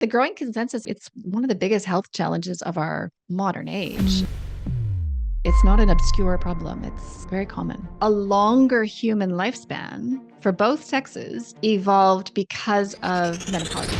The growing consensus, it's one of the biggest health challenges of our modern age. It's not an obscure problem. It's very common. A longer human lifespan for both sexes evolved because of menopause.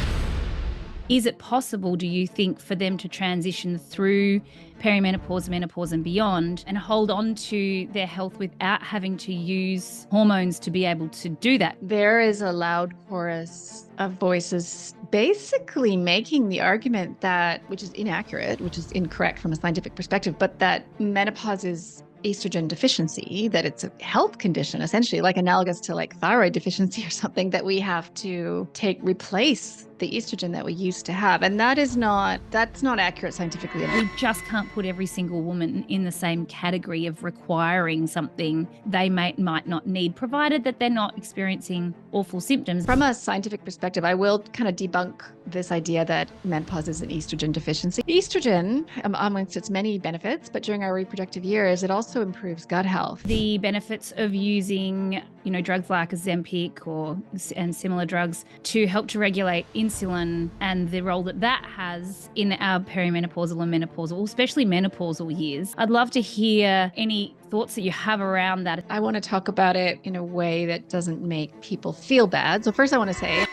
Is it possible, do you think, for them to transition through perimenopause, menopause and beyond and hold on to their health without having to use hormones to be able to do that? There is a loud chorus of voices basically making the argument that, which is inaccurate, which is incorrect from a scientific perspective, but that menopause is estrogen deficiency, that it's a health condition, essentially like analogous to like thyroid deficiency or something that we have to replace the estrogen that we used to have. And that's not accurate scientifically. We just can't put every single woman in the same category of requiring something they might not need, provided that they're not experiencing awful symptoms. From a scientific perspective, I will kind of debunk this idea that menopause is an estrogen deficiency. Estrogen, amongst its many benefits, but during our reproductive years, it also improves gut health. The benefits of using, drugs like Ozempic and similar drugs to help to regulate insulin and the role that that has in our perimenopausal and menopausal, especially menopausal years. I'd love to hear any thoughts that you have around that. I want to talk about it in a way that doesn't make people feel bad. So first I want to say,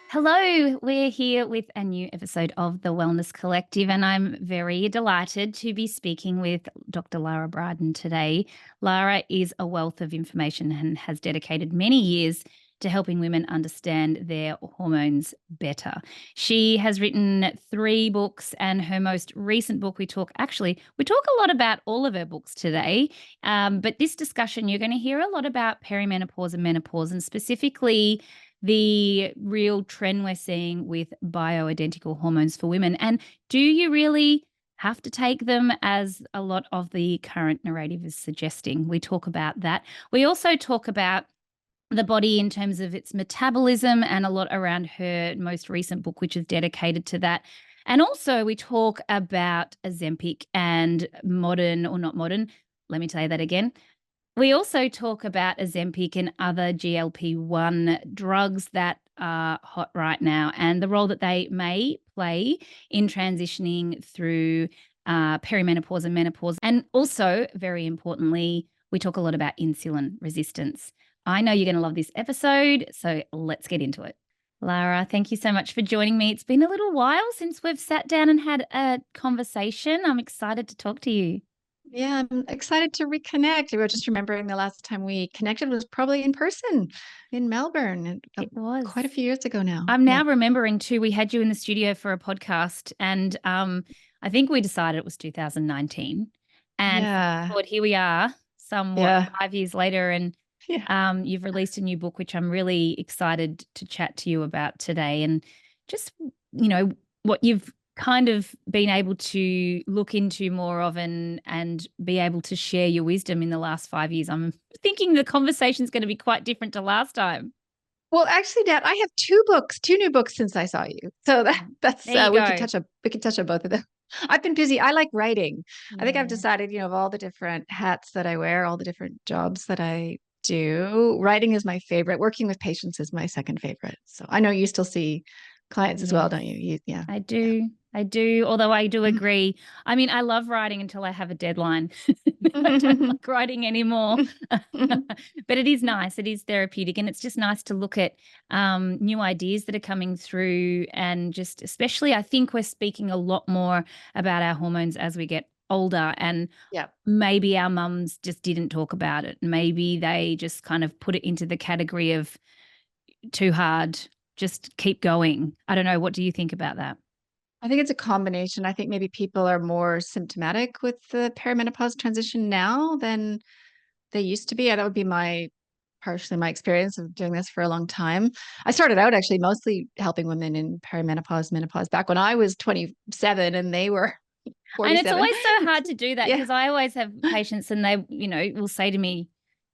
hello, we're here with a new episode of The Wellness Collective, and I'm very delighted to be speaking with Dr. Lara Briden today. Lara is a wealth of information and has dedicated many years to helping women understand their hormones better. She has written 3 books, and her most recent book, we talk a lot about all of her books today, but this discussion, you're going to hear a lot about perimenopause and menopause, and specifically the real trend we're seeing with bioidentical hormones for women. And do you really have to take them, as a lot of the current narrative is suggesting? We talk about that. We also talk about the body in terms of its metabolism, and a lot around her most recent book, which is dedicated to that. And also we talk about Ozempic and modern or not modern. Let me say that again. We also talk about Ozempic and other GLP-1 drugs that are hot right now, and the role that they may play in transitioning through perimenopause and menopause. And also, very importantly, we talk a lot about insulin resistance. I know you're going to love this episode, so let's get into it. Lara, thank you so much for joining me. It's been a little while since we've sat down and had a conversation. I'm excited to talk to you. yeah, I'm excited to reconnect. I was just remembering the last time we connected was probably in person in Melbourne. It was quite a few years ago now. I'm now remembering too, we had you in the studio for a podcast, and I think we decided it was 2019. And Yeah. Lord, here we are, somewhat 5 years later, and you've released a new book, which I'm really excited to chat to you about today. And just, what you've kind of been able to look into more of and be able to share your wisdom in the last 5 years. I'm thinking the conversation's going to be quite different to last time. Well, actually, Dad, I have 2 new books since I saw you. So that's There you go. we can touch on both of them. I've been busy. I like writing. I think I've Yeah. decided, of all the different hats that I wear, all the different jobs that I do, writing is my favorite. Working with patients is my second favorite. So I know you still see clients as well, don't you? Yeah. I do. I do. Although I do agree. I mean, I love writing until I have a deadline. I don't like writing anymore. But it is nice. It is therapeutic. And it's just nice to look at new ideas that are coming through. And just especially, I think we're speaking a lot more about our hormones as we get older. And maybe our mums just didn't talk about it. Maybe they just kind of put it into the category of too hard, just keep going. I don't know. What do you think about that? I think it's a combination. I think maybe people are more symptomatic with the perimenopause transition now than they used to be. That would be partially my experience of doing this for a long time. I started out actually mostly helping women in perimenopause, menopause back when I was 27 and they were 47. And it's always so hard to do that, because I always have patients and they, will say to me,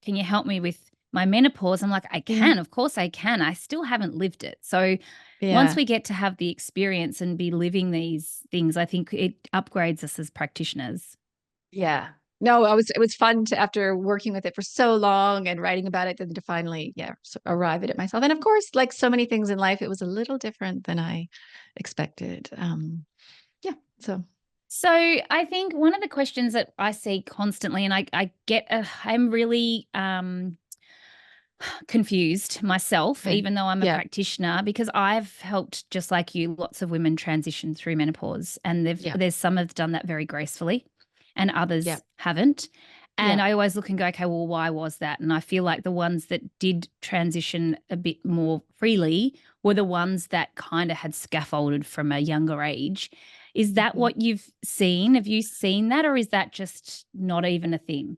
can you help me with my menopause? I'm like, I can, of course I can. I still haven't lived it. So once we get to have the experience and be living these things, I think it upgrades us as practitioners. Yeah. No, it was fun to, after working with it for so long and writing about it, then to finally, yeah, arrive at it myself. And of course, like so many things in life, it was a little different than I expected. Yeah. So So I think one of the questions that I see constantly, and I get, I'm really confused myself, okay. even though I'm a Yeah. practitioner, because I've helped, just like you, lots of women transition through menopause, and Yeah. there's some have done that very gracefully, and Yeah. others haven't. And Yeah. I always look and go, okay, well, why was that? And I feel like the ones that did transition a bit more freely were the ones that kind of had scaffolded from a younger age. Is that Mhm. what you've seen? Have you seen that, or is that just not even a thing?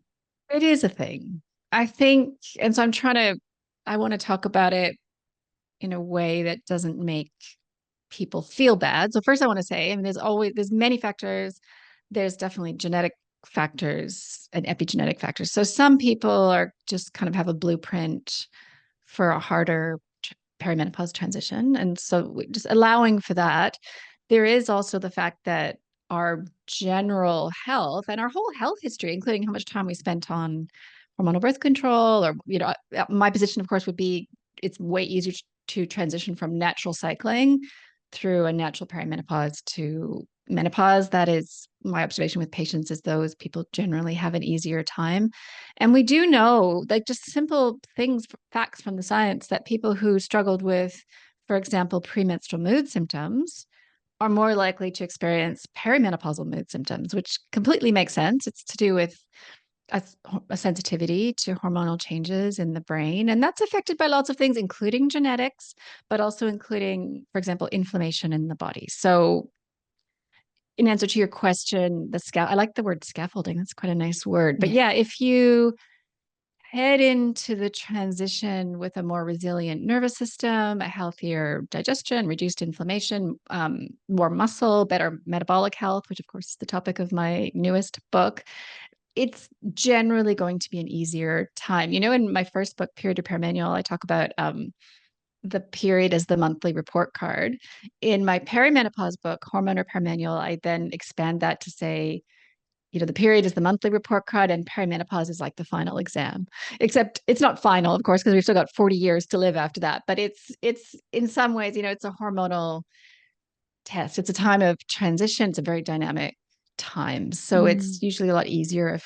It is a thing. I think, and so I want to talk about it in a way that doesn't make people feel bad. So first I want to say, I mean, there's many factors. There's definitely genetic factors and epigenetic factors. So some people are just kind of have a blueprint for a harder perimenopause transition. And so just allowing for that, there is also the fact that our general health and our whole health history, including how much time we spent on hormonal birth control, or, my position, of course, would be it's way easier to transition from natural cycling through a natural perimenopause to menopause. That is my observation with patients, is those people generally have an easier time. And we do know, like, just simple things, facts from the science, that people who struggled with, for example, premenstrual mood symptoms are more likely to experience perimenopausal mood symptoms, which completely makes sense. It's to do with a, a sensitivity to hormonal changes in the brain. And that's affected by lots of things, including genetics, but also including, for example, inflammation in the body. So, in answer to your question, I like the word scaffolding. That's quite a nice word. But Yeah. yeah, if you head into the transition with a more resilient nervous system, a healthier digestion, reduced inflammation, more muscle, better metabolic health, which of course is the topic of my newest book, it's generally going to be an easier time. In my first book, Period Repair Manual, I talk about the period as the monthly report card. In my perimenopause book, Hormone Repair Manual, I then expand that to say, the period is the monthly report card and perimenopause is like the final exam. Except it's not final, of course, because we've still got 40 years to live after that. But it's in some ways, it's a hormonal test. It's a time of transition. It's a very dynamic time. So it's Mm. usually a lot easier if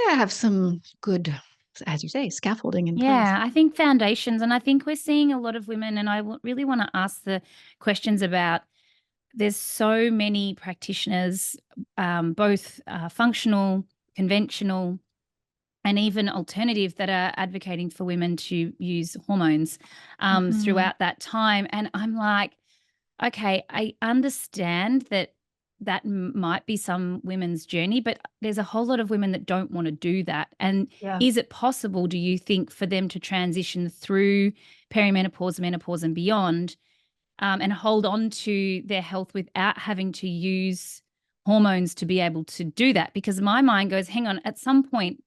have some good, as you say, scaffolding in place. Yeah, I think foundations, and I think we're seeing a lot of women, and I really want to ask the questions about, there's so many practitioners, both functional, conventional, and even alternative, that are advocating for women to use hormones Mhm. throughout that time. And I'm like, okay, I understand that might be some women's journey, but there's a whole lot of women that don't want to do that. And Yeah. is it possible, do you think, for them to transition through perimenopause, menopause, and beyond, and hold on to their health without having to use hormones to be able to do that? Because my mind goes, hang on, at some point,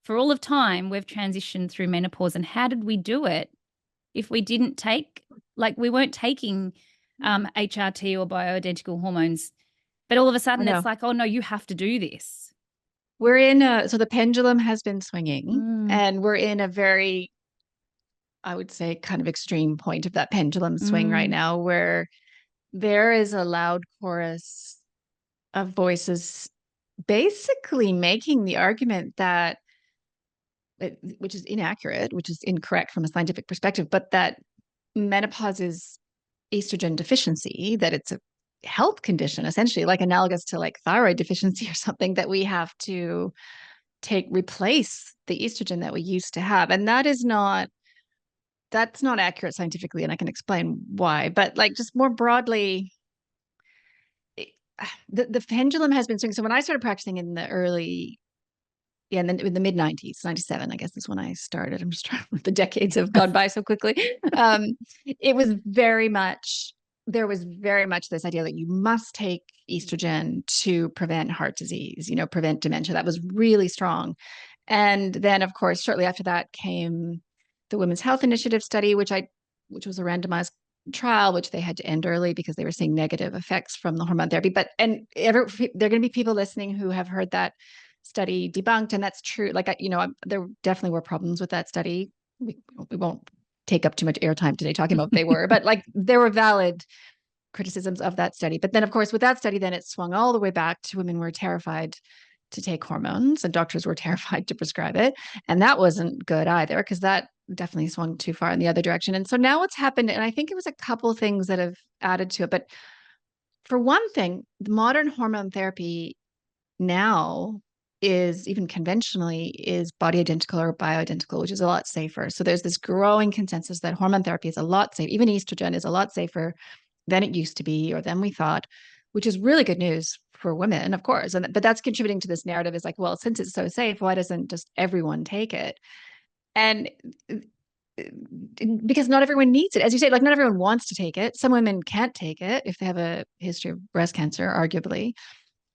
for all of time, we've transitioned through menopause. And how did we do it if we didn't take, like, we weren't taking HRT or bioidentical hormones, but all of a I sudden it's know. like, oh no, you have to do this. So the pendulum has been swinging, Mm, and we're in a very, I would say, kind of extreme point of that pendulum swing right mm, now, where there is a loud chorus of voices basically making the argument that, which is inaccurate, which is incorrect from a scientific perspective, but that menopause is estrogen deficiency, that it's a health condition, essentially, like analogous to like thyroid deficiency or something, that we have to replace the estrogen that we used to have. And that's not accurate scientifically. And I can explain why. But like, just more broadly, the pendulum has been swinging. So when I started practicing in the early, yeah, and then in the mid 90s, 97, I guess is when I started. I'm just trying, the decades have gone by so quickly. It was very much, there was very much this idea that you must take estrogen to prevent heart disease, prevent dementia. That was really strong. And then, of course, shortly after that came the Women's Health Initiative study, which was a randomized trial, which they had to end early because they were seeing negative effects from the hormone therapy. But there are going to be people listening who have heard that study debunked, and that's true. Like, there definitely were problems with that study. We won't take up too much airtime today talking about what they were, but like there were valid criticisms of that study. But then, of course, with that study, then it swung all the way back to women were terrified to take hormones, and doctors were terrified to prescribe it. And that wasn't good either, because that definitely swung too far in the other direction. And so now what's happened, and I think it was a couple of things that have added to it. But for one thing, the modern hormone therapy now is, even conventionally, is body identical or bioidentical, which is a lot safer. So there's this growing consensus that hormone therapy is a lot safer. Even estrogen is a lot safer than it used to be, or than we thought, which is really good news for women, of course. But that's contributing to this narrative is like, well, since it's so safe, why doesn't just everyone take it? And because not everyone needs it. As you say, like not everyone wants to take it. Some women can't take it if they have a history of breast cancer, arguably.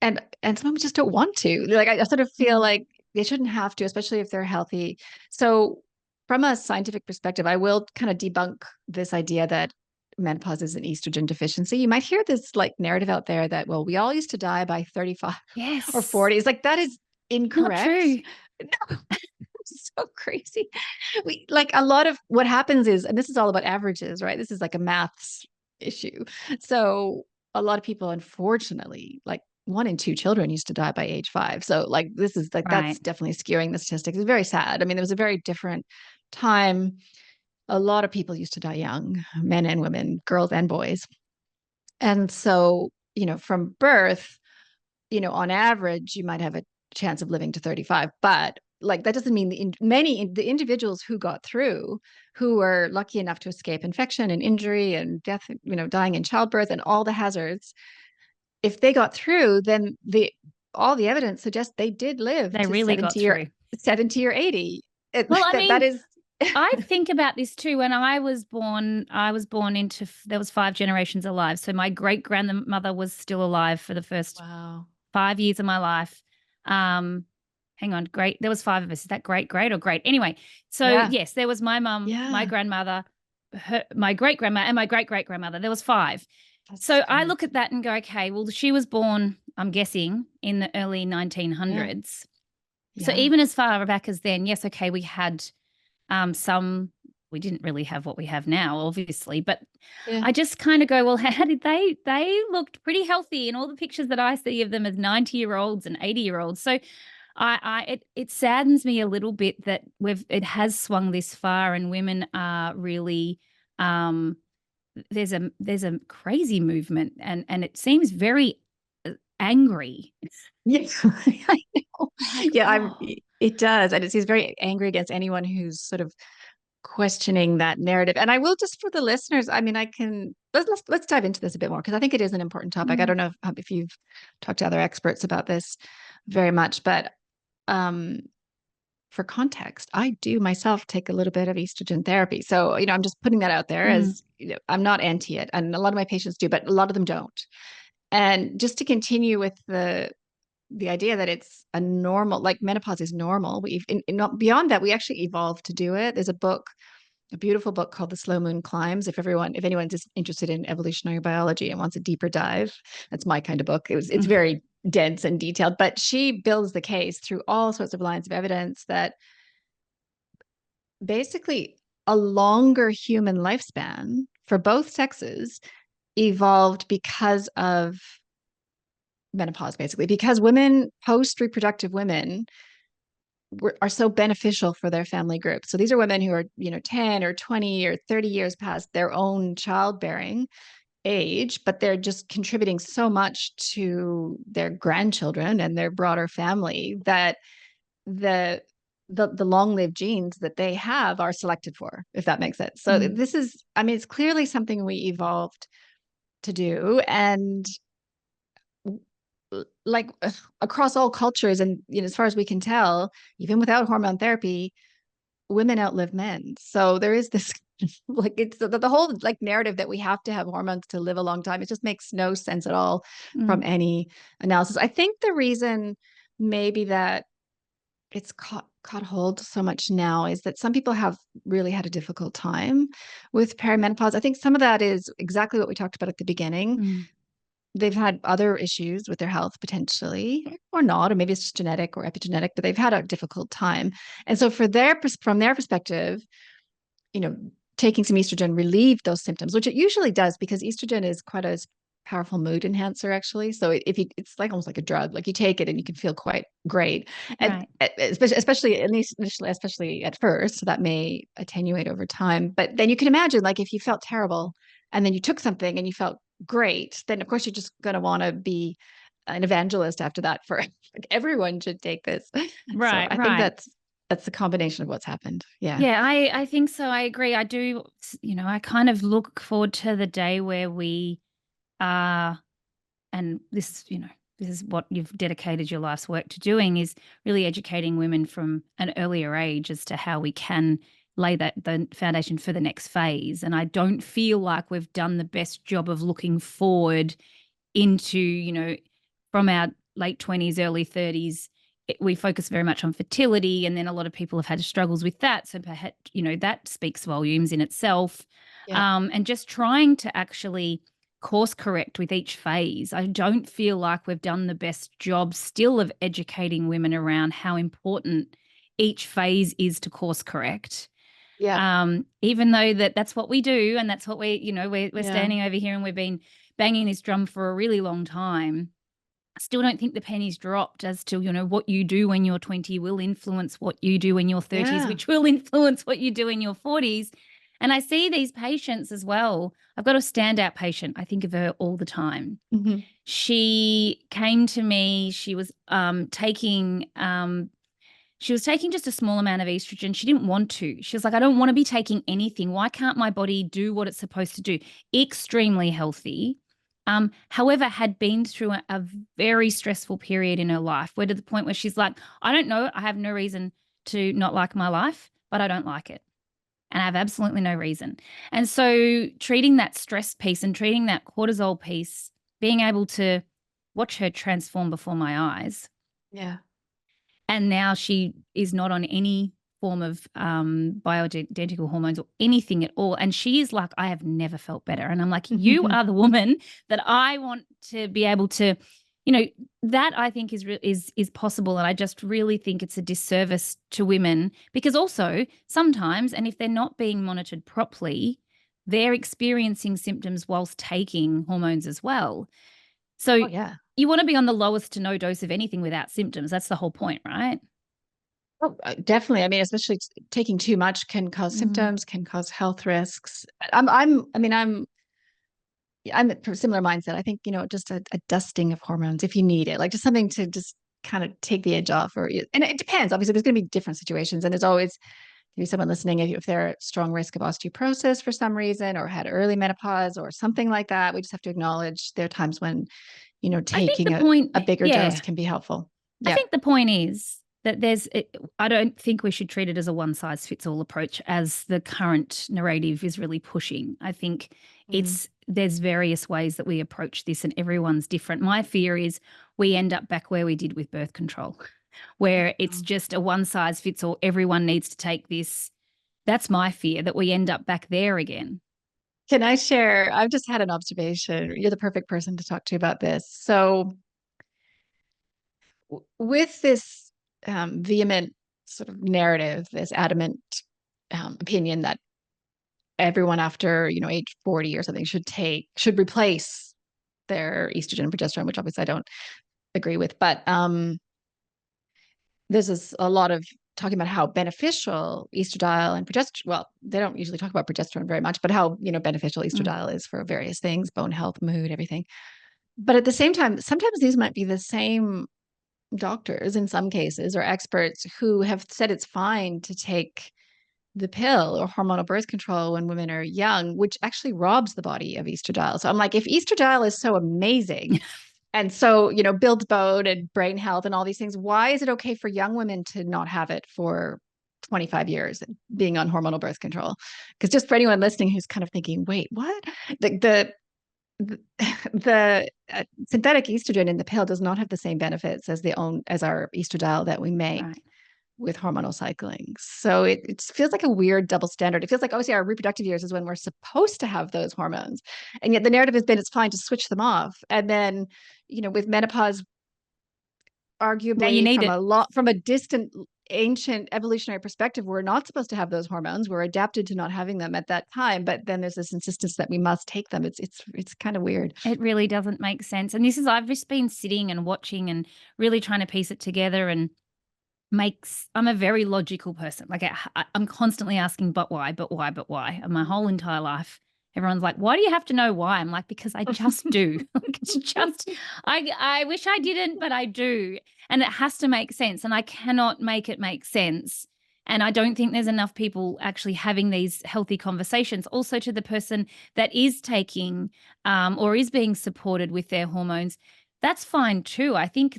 And some women just don't want to. Like I sort of feel like they shouldn't have to, especially if they're healthy. So from a scientific perspective, I will kind of debunk this idea that menopause is an estrogen deficiency. You might hear this like narrative out there that, well, we all used to die by 35 or Yes. 40. It's like, that is Not incorrect. true. No, it's so crazy. We like a lot of what happens is, and this is all about averages, right? This is like a maths issue. So a lot of people, unfortunately, like 1 in 2 children used to die by age 5. So like this is like that's Right. definitely skewing the statistics. It's very sad. I mean, there was a very different time. A lot of people used to die young, men and women, girls and boys. And so, from birth, on average, you might have a chance of living to 35, but like that doesn't mean the individuals who got through, who were lucky enough to escape infection and injury and death, dying in childbirth and all the hazards, if they got through, then all the evidence suggests they did live They to really got 70 or through. 80. Well, I That mean, is I think about this too. When I was born into, there was 5 generations alive. So my great grandmother was still alive for the first wow. 5 years of my life. Hang on, great. There was 5 of us. Is that great or great? Anyway, so Yeah. yes, there was my mum, my Yeah. grandmother, my great grandma, and my great great grandmother. There was 5. That's So I great. look at that and go, okay, well, she was born, I'm guessing, in the early Yeah. 1900s. So Yeah. even as far back as then, yes, okay, we had some, we didn't really have what we have now, obviously, but Yeah. I just kind of go, well, how did they looked pretty healthy in all the pictures that I see of them as 90-year-olds and 80-year-olds. So it saddens me a little bit that it has swung this far, and women are really, there's a crazy movement, and it seems very angry. Yeah, I know. Like, Yeah, oh, it does. And it seems very angry against anyone who's sort of questioning that narrative. And I will, just for the listeners, I mean, let's dive into this a bit more, because I think it is an important topic. I mm, don't know if you've talked to other experts about this very much, but um for context, I do myself take a little bit of estrogen therapy. So, I'm just putting that out there mm, as, I'm not anti it. And a lot of my patients do, but a lot of them don't. And just to continue with the idea that it's a normal, like menopause is normal. Beyond that, we actually evolved to do it. There's a beautiful book called The Slow Moon Climbs. If anyone's just interested in evolutionary biology and wants a deeper dive, that's my kind of book. It's mm, very dense and detailed, but she builds the case through all sorts of lines of evidence that basically a longer human lifespan for both sexes evolved because of menopause, basically, because women, post reproductive women, are so beneficial for their family group. So these are women who are, 10 or 20 or 30 years past their own childbearing age, but they're just contributing so much to their grandchildren and their broader family that the the long-lived genes that they have are selected for, if that makes sense. So mm, this is, I mean, it's clearly something we evolved to do. And like across all cultures, and as far as we can tell, even without hormone therapy, women outlive men. So there is this like, it's the whole like narrative that we have to have hormones to live a long time. It just makes no sense at all from mm, any analysis. I think the reason maybe that it's called caught hold so much now is that some people have really had a difficult time with perimenopause. I think some of that is exactly what we talked about at the beginning. Mm. They've had other issues with their health potentially, or not, or maybe it's just genetic or epigenetic, but they've had a difficult time. And so from their perspective, you know, taking some estrogen relieved those symptoms, which it usually does because estrogen is quite a powerful mood enhancer actually. So if you, it's like almost like a drug, like you take it and you can feel quite great. And Right. especially at least initially, especially at first, so that may attenuate over time. But then you can imagine like if you felt terrible and then you took something and you felt great, then of course you're just going to want to be an evangelist after that for like everyone should take this. So Right, I think right. that's the combination of what's happened. Yeah. Yeah, I think so. I agree. I do, I kind of look forward to the day where we are, and this is what you've dedicated your life's work to doing, is really educating women from an earlier age as to how we can lay the foundation for the next phase. And I don't feel like we've done the best job of looking forward into, from our late 20s, early 30s. We focus very much on fertility, and then a lot of people have had struggles with that. So perhaps, that speaks volumes in itself. Yeah. And just trying to actually course correct with each phase. I don't feel like we've done the best job still of educating women around how important each phase is to course correct. Yeah. Even though that's what we do, and that's what we're Yeah. standing over here and we've been banging this drum for a really long time. I still don't think the penny's dropped as to, what you do when you're 20 will influence what you do in your 30s, Yeah. which will influence what you do in your 40s. And I see these patients as well. I've got a standout patient. I think of her all the time. Mhm. She came to me. She was taking just a small amount of estrogen. She didn't want to. She was like, I don't want to be taking anything. Why can't my body do what it's supposed to do? Extremely healthy. However, had been through a very stressful period in her life, where to the point where she's like, I don't know, I have no reason to not like my life, but I don't like it. And I have absolutely no reason. And so treating that stress piece and treating that cortisol piece, being able to watch her transform before my eyes. Yeah. And now she is not on any form of bioidentical hormones or anything at all. And she is like, I have never felt better. And I'm like, you are the woman that I want to be able to, that I think is possible. And I just really think it's a disservice to women, because also sometimes, and if they're not being monitored properly, they're experiencing symptoms whilst taking hormones as well. So Oh, yeah. you want to be on the lowest to no dose of anything without symptoms. That's the whole point, right? Oh, definitely. I mean, especially taking too much can cause Mm. symptoms, can cause health risks. I'm a similar mindset. I think, just a dusting of hormones if you need it, like just something to just kind of take the edge off, and it depends. Obviously, there's going to be different situations, and there's always maybe someone listening, if they're at strong risk of osteoporosis for some reason, or had early menopause or something like that. We just have to acknowledge there are times when, I think taking the point, a bigger dose yeah, can be helpful. I Yeah. think the point is that I don't think we should treat it as a one size fits all approach, as the current narrative is really pushing. I think Mm. there's various ways that we approach this, and everyone's different. My fear is we end up back where we did with birth control, where it's Oh. just a one size fits all. Everyone needs to take this. That's my fear, that we end up back there again. Can I share? I've just had an observation. You're the perfect person to talk to about this. So, with this vehement sort of narrative, this adamant opinion that everyone after age 40 or something should replace their estrogen and progesterone, which obviously I don't agree with, but there's a lot of talking about how beneficial estradiol and progesterone. Well, they don't usually talk about progesterone very much, but how beneficial Mm. estradiol is for various things, bone health, mood, everything. But at the same time, sometimes these might be the same doctors in some cases, or experts who have said it's fine to take the pill or hormonal birth control when women are young, which actually robs the body of estradiol. So I'm like, if estradiol is so amazing and so, builds bone and brain health and all these things, why is it okay for young women to not have it for 25 years being on hormonal birth control? Because just for anyone listening who's kind of thinking, wait, what? The synthetic estrogen in the pill does not have the same benefits as our estradiol that we make. Right. with hormonal cycling. So it feels like a weird double standard. It feels like obviously our reproductive years is when we're supposed to have those hormones. And yet the narrative has been it's fine to switch them off. And then, with menopause, Now you arguably need it. from a distant ancient evolutionary perspective, we're not supposed to have those hormones. We're adapted to not having them at that time. But then there's this insistence that we must take them. It's kind of weird. It really doesn't make sense. And I've just been sitting and watching and really trying to piece it together and I'm a very logical person. Like I'm constantly asking, but why, but why, but why? And my whole entire life, everyone's like, why do you have to know why? I'm like, because I just do. Like, it's just, I wish I didn't, but I do. And it has to make sense. And I cannot make it make sense. And I don't think there's enough people actually having these healthy conversations. Also, to the person that is taking or is being supported with their hormones, that's fine too. I think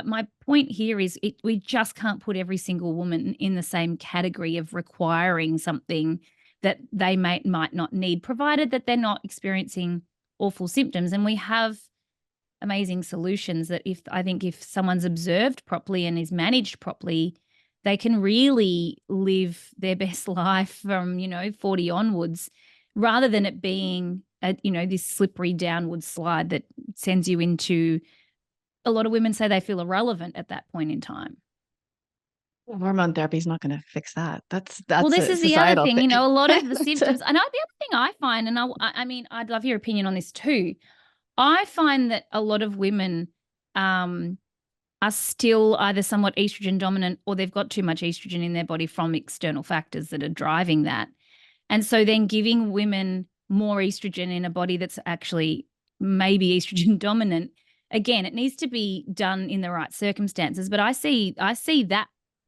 my point here is we just can't put every single woman in the same category of requiring something that they might not need, provided that they're not experiencing awful symptoms. And we have amazing solutions that I think if someone's observed properly and is managed properly, they can really live their best life from, 40 onwards, rather than it being this slippery downward slide that sends you into, a lot of women say they feel irrelevant at that point in time. Hormone therapy is not going to fix that. That's Well, this a is the other societal thing, thing. a lot of the symptoms, and the other thing I find, and I mean, I'd love your opinion on this too. I find that a lot of women are still either somewhat estrogen dominant, or they've got too much estrogen in their body from external factors that are driving that. And so then giving women more estrogen in a body that's actually maybe estrogen dominant, again, it needs to be done in the right circumstances. But I see that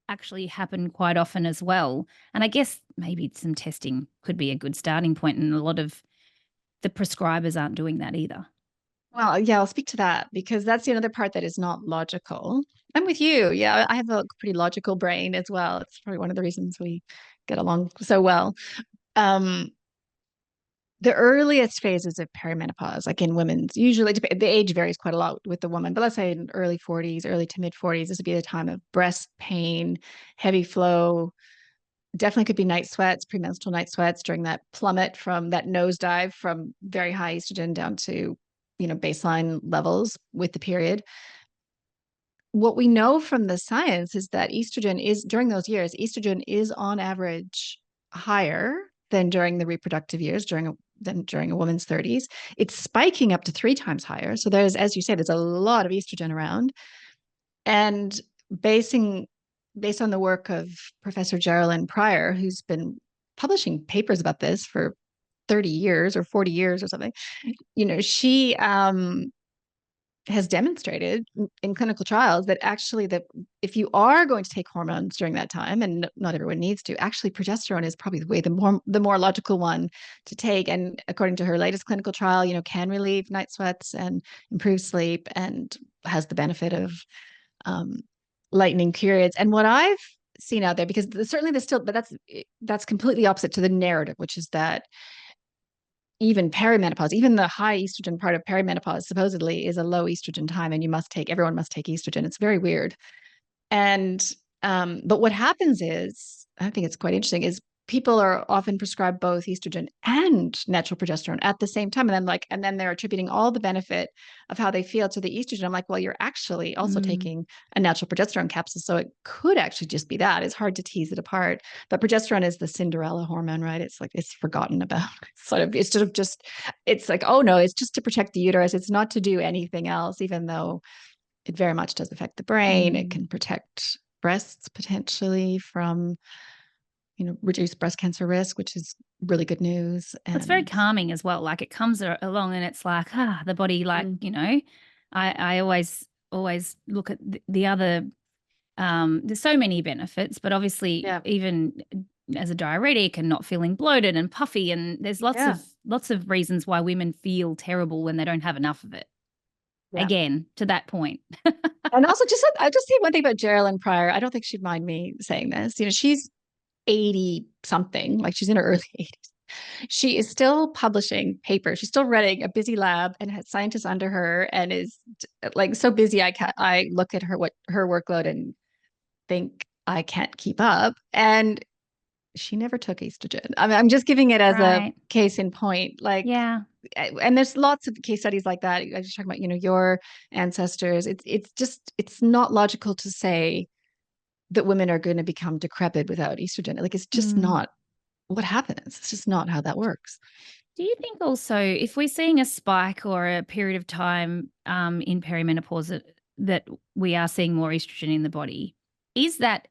actually happen quite often as well. And I guess maybe some testing could be a good starting point, and a lot of the prescribers aren't doing that either. Well, yeah, I'll speak to that because that's the other part that is not logical. I'm with you. Yeah, I have a pretty logical brain as well. It's probably one of the reasons we get along so well. Um, the earliest phases of perimenopause, like in women's, usually the age varies quite a lot with the woman, but let's say in early 40s, early to mid 40s, this would be the time of breast pain, heavy flow, definitely could be night sweats, premenstrual night sweats during that plummet from that nosedive from very high estrogen down to, baseline levels with the period. What we know from the science is that estrogen is during those years, estrogen is on average higher than during the reproductive years, than during a woman's 30s. It's spiking up to 3 times higher. So there's, as you say, there's a lot of estrogen around. And based on the work of Professor Geraldine Pryor, who's been publishing papers about this for 30 years or 40 years or something, she has demonstrated in clinical trials that actually that if you are going to take hormones during that time, and not everyone needs to, actually progesterone is probably the more logical one to take. And according to her latest clinical trial, can relieve night sweats and improve sleep and has the benefit of lightening periods. And what I've seen out there, because certainly there's still, but that's completely opposite to the narrative, which is that even perimenopause, even the high estrogen part of perimenopause supposedly is a low estrogen time and everyone must take estrogen. It's very weird. And but what happens is, I think it's quite interesting, is people are often prescribed both estrogen and natural progesterone at the same time. And then they're attributing all the benefit of how they feel to the estrogen. I'm like, well, you're actually also taking a natural progesterone capsule. So it could actually just be that. It's hard to tease it apart. But progesterone is the Cinderella hormone, right? It's like it's forgotten about. It's like, oh no, it's just to protect the uterus. It's not to do anything else, even though it very much does affect the brain. It can protect breasts potentially from reduce breast cancer risk, which is really good news. And it's very calming as well. Like it comes along and it's like, the body, like, I always look at the other, there's so many benefits, but obviously even as a diuretic and not feeling bloated and puffy, and there's lots of reasons why women feel terrible when they don't have enough of it. Yeah. Again, to that point. And also I'll just say one thing about Geraldine Pryor. I don't think she'd mind me saying this. She's 80 something, like she's in her early 80s. She is still publishing papers. She's still running a busy lab and has scientists under her and is like so busy. I look at her workload and think I can't keep up. And she never took estrogen. I mean, I'm just giving it as a Right. case in point. Like, Yeah. and there's lots of case studies like that. I was talking about, your ancestors. It's not logical to say that women are going to become decrepit without estrogen. Like, it's just Mm. not what happens. It's just not how that works. Do you think also if we're seeing a spike or a period of time in perimenopause that we are seeing more estrogen in the body, is that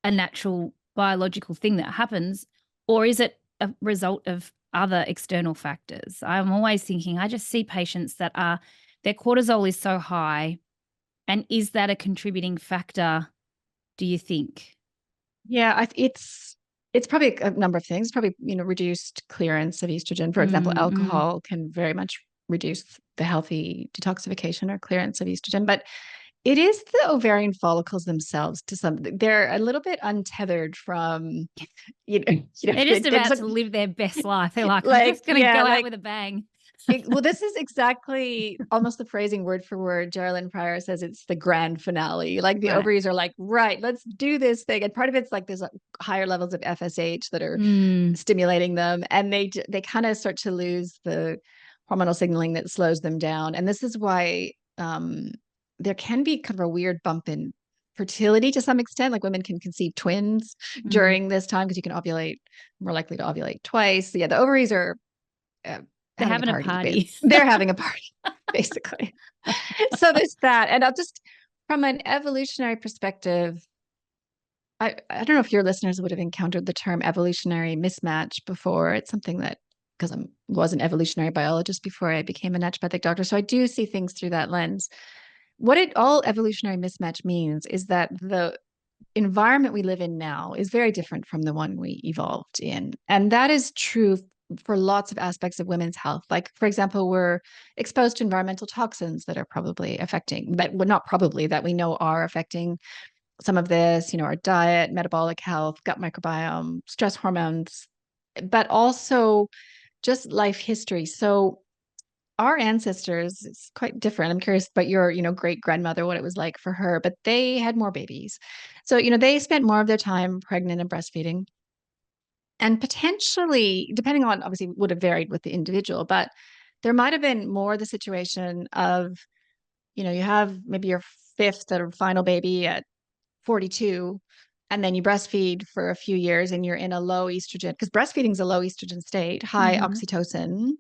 a natural biological thing that happens, or is it a result of other external factors? I'm always thinking, I just see patients that their cortisol is so high, and is that a contributing factor, do you think? Yeah, it's probably a number of things. Probably, reduced clearance of estrogen. For example, Mm, mm. alcohol can very much reduce the healthy detoxification or clearance of estrogen. But it is the ovarian follicles themselves they're a little bit untethered from, They're just they're about to live their best life. They're like, I'm like, just going to yeah, go out like with a bang. well, this is exactly almost the phrasing word for word. Geraldine Pryor says it's the grand finale. Like the Right. ovaries are like, right, let's do this thing. And part of it's like there's higher levels of FSH that are Mm, stimulating them, and they kind of start to lose the hormonal signaling that slows them down. And this is why there can be kind of a weird bump in fertility to some extent. Like women can conceive twins mm. during this time because you can ovulate, more likely to ovulate twice. So yeah, the ovaries are uh, They're having a having a party. party. They're having a party, basically. So there's that. And I'll just, from an evolutionary perspective, I don't know if your listeners would have encountered the term evolutionary mismatch before. It's something that, because I was an evolutionary biologist before I became a naturopathic doctor. So I do see things through that lens. What it all evolutionary mismatch means is that the environment we live in now is very different from the one we evolved in. And that is true for lots of aspects of women's health. Like, for example, we're exposed to environmental toxins that are probably affecting, that well, not probably, that we know are affecting some of this, our diet, metabolic health, gut microbiome, stress hormones, but also just life history. So our ancestors, it's quite different. I'm curious about your, great grandmother, what it was like for her, but they had more babies. So, they spent more of their time pregnant and breastfeeding. And potentially, depending on, obviously would have varied with the individual, but there might have been more the situation of, you have maybe your fifth or final baby at 42, and then you breastfeed for a few years and you're in a low estrogen, because breastfeeding is a low estrogen state, high Hmm. oxytocin,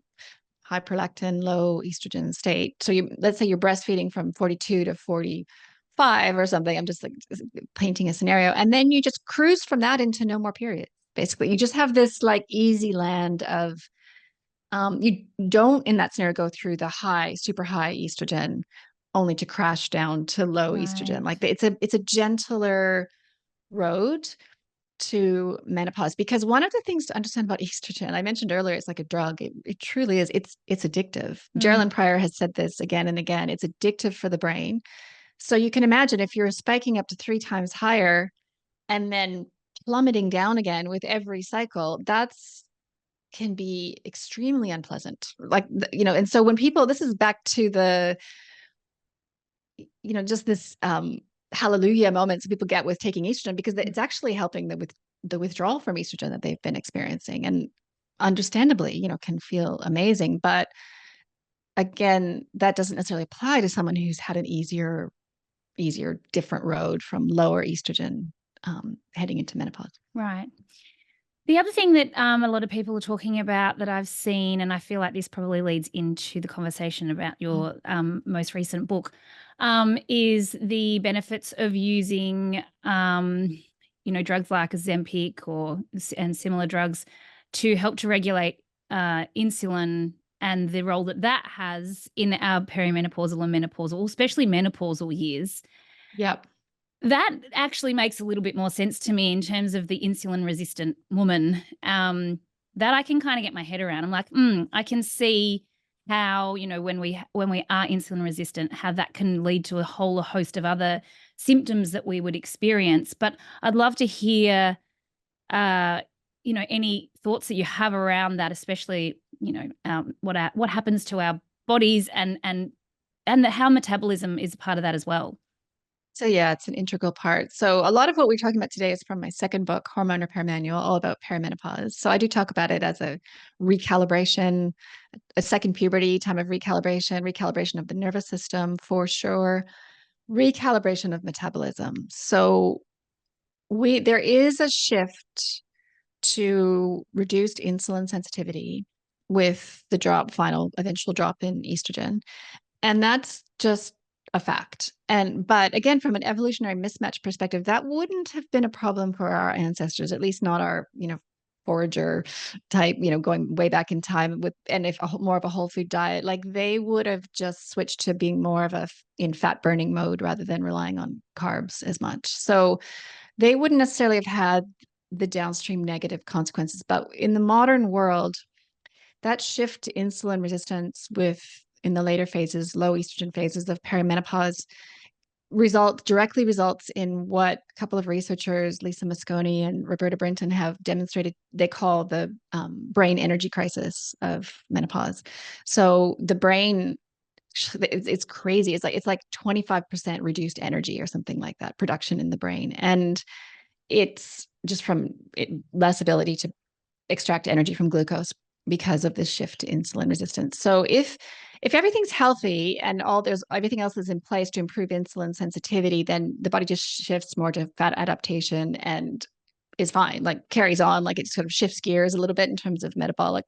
high prolactin, low estrogen state. So let's say you're breastfeeding from 42 to 45 or something. I'm just like painting a scenario. And then you just cruise from that into no more periods. Basically, you just have this like easy land of you don't in that scenario go through the high, super high estrogen only to crash down to low estrogen. Right. Like it's a gentler road to menopause, because one of the things to understand about estrogen, I mentioned earlier, it's like a drug. It truly is. It's addictive. Mm. Geraldine Pryor has said this again and again. It's addictive for the brain. So you can imagine if you're spiking up to 3 times higher and then plummeting down again with every cycle, that's can be extremely unpleasant. Like, and so when people, this is back to the, just this hallelujah moments people get with taking estrogen, because it's actually helping them with the withdrawal from estrogen that they've been experiencing, and understandably, can feel amazing. But again, that doesn't necessarily apply to someone who's had an easier, different road from lower estrogen heading into menopause. Right. The other thing that a lot of people are talking about that I've seen, and I feel like this probably leads into the conversation about your most recent book, is the benefits of using, drugs like Ozempic and similar drugs to help to regulate insulin, and the role that that has in our perimenopausal and menopausal, especially menopausal years. Yep. That actually makes a little bit more sense to me in terms of the insulin resistant woman, that I can kind of get my head around. I'm like, I can see how, when we are insulin resistant, how that can lead to a whole host of other symptoms that we would experience. But I'd love to hear, any thoughts that you have around that, especially, what happens to our bodies, and how metabolism is a part of that as well. So yeah, it's an integral part. So a lot of what we're talking about today is from my second book, Hormone Repair Manual, all about perimenopause. So I do talk about it as a recalibration, a second puberty, time of recalibration, recalibration of the nervous system for sure, recalibration of metabolism. So there is a shift to reduced insulin sensitivity with the final eventual drop in estrogen. And that's just a fact. But again, from an evolutionary mismatch perspective, that wouldn't have been a problem for our ancestors, at least not our, forager type, going way back in time and if more of a whole food diet, like they would have just switched to being more of in fat burning mode rather than relying on carbs as much. So they wouldn't necessarily have had the downstream negative consequences. But in the modern world, that shift to insulin resistance in the later phases, low estrogen phases of perimenopause, directly results in what a couple of researchers, Lisa Mosconi and Roberta Brinton, have demonstrated they call the brain energy crisis of menopause. So the brain, it's crazy. It's like 25% reduced energy or something like that, production in the brain. And it's just from less ability to extract energy from glucose because of this shift to insulin resistance. So if everything's healthy and everything else is in place to improve insulin sensitivity, then the body just shifts more to fat adaptation and is fine, like carries on, like it sort of shifts gears a little bit in terms of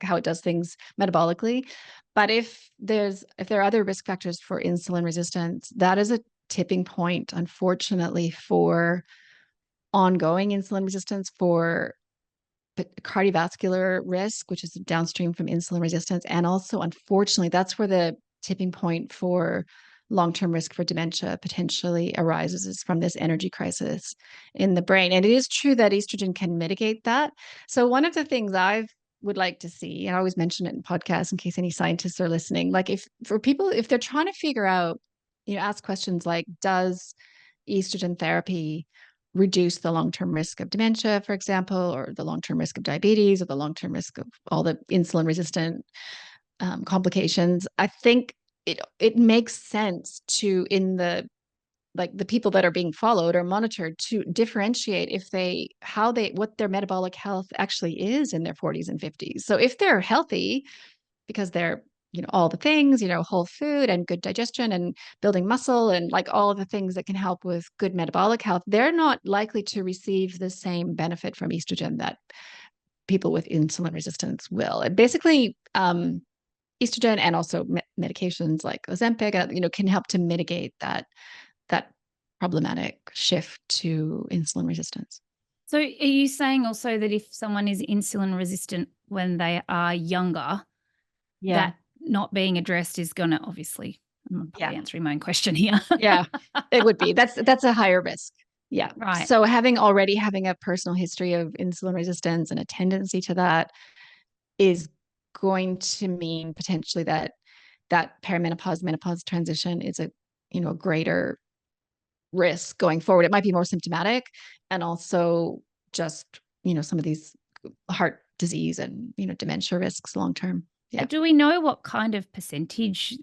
how it does things metabolically. But if there are other risk factors for insulin resistance, that is a tipping point, unfortunately, for ongoing insulin resistance, for cardiovascular risk, which is downstream from insulin resistance. And also, unfortunately, that's where the tipping point for long-term risk for dementia potentially arises, is from this energy crisis in the brain. And it is true that estrogen can mitigate that. So one of the things I would like to see, and I always mention it in podcasts in case any scientists are listening, like if they're trying to figure out, ask questions like, does estrogen therapy reduce the long-term risk of dementia, for example, or the long-term risk of diabetes, or the long-term risk of all the insulin-resistant complications? I think it makes sense to, in the people that are being followed or monitored, to differentiate what their metabolic health actually is in their 40s and 50s. So if they're healthy because they're all the things, whole food and good digestion and building muscle and like all of the things that can help with good metabolic health, they're not likely to receive the same benefit from estrogen that people with insulin resistance will. And basically, estrogen and also medications like Ozempic, can help to mitigate that problematic shift to insulin resistance. So are you saying also that if someone is insulin resistant when they are younger, that not being addressed is going to, obviously, I'm probably answering my own question here. Yeah, it would be. That's a higher risk. Yeah. Right. So having a personal history of insulin resistance and a tendency to that is going to mean potentially that perimenopause, menopause transition is a greater risk going forward. It might be more symptomatic, and also just some of these heart disease and dementia risks long term. Yeah. Do we know what kind of percentage